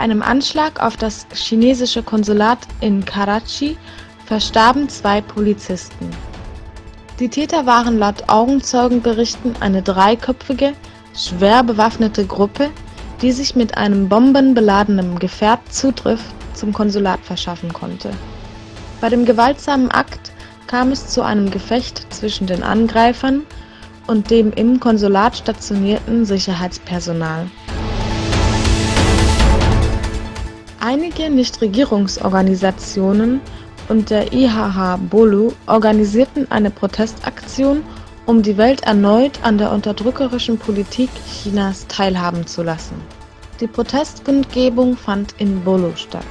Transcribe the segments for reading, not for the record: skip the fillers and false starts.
einem Anschlag auf das chinesische Konsulat in Karachi verstarben 2 Polizisten. Die Täter waren laut Augenzeugenberichten eine dreiköpfige, schwer bewaffnete Gruppe, die sich mit einem bombenbeladenen Gefährt Zugriff zum Konsulat verschaffen konnte. Bei dem gewaltsamen Akt kam es zu einem Gefecht zwischen den Angreifern und dem im Konsulat stationierten Sicherheitspersonal. Einige Nichtregierungsorganisationen und der IHH Bolu organisierten eine Protestaktion, um die Welt erneut an der unterdrückerischen Politik Chinas teilhaben zu lassen. Die Protestkundgebung fand in Bolu statt.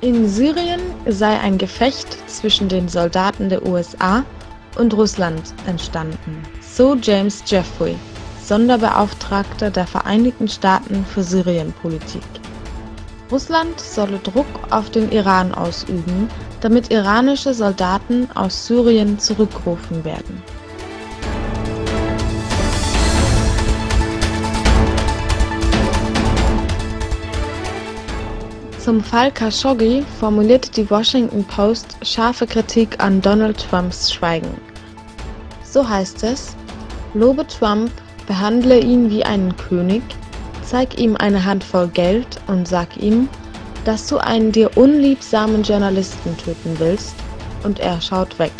In Syrien sei ein Gefecht zwischen den Soldaten der USA und Russland entstanden, so James Jeffrey, Sonderbeauftragter der Vereinigten Staaten für Syrienpolitik. Russland solle Druck auf den Iran ausüben, damit iranische Soldaten aus Syrien zurückgerufen werden. Zum Fall Khashoggi formulierte die Washington Post scharfe Kritik an Donald Trumps Schweigen. So heißt es: Lobe Trump, behandle ihn wie einen König, zeig ihm eine Handvoll Geld und sag ihm, dass du einen dir unliebsamen Journalisten töten willst, und er schaut weg.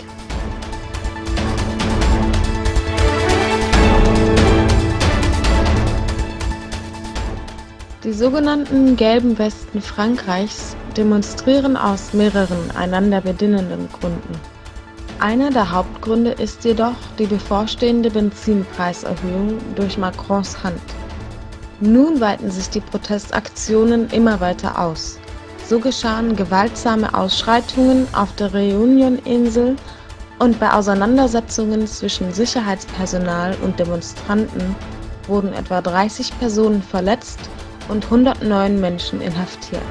Die sogenannten gelben Westen Frankreichs demonstrieren aus mehreren einander bedienenden Gründen. Einer der Hauptgründe ist jedoch die bevorstehende Benzinpreiserhöhung durch Macrons Hand. Nun weiten sich die Protestaktionen immer weiter aus. So geschahen gewaltsame Ausschreitungen auf der Réunion-Insel und bei Auseinandersetzungen zwischen Sicherheitspersonal und Demonstranten wurden etwa 30 Personen verletzt und 109 Menschen inhaftiert.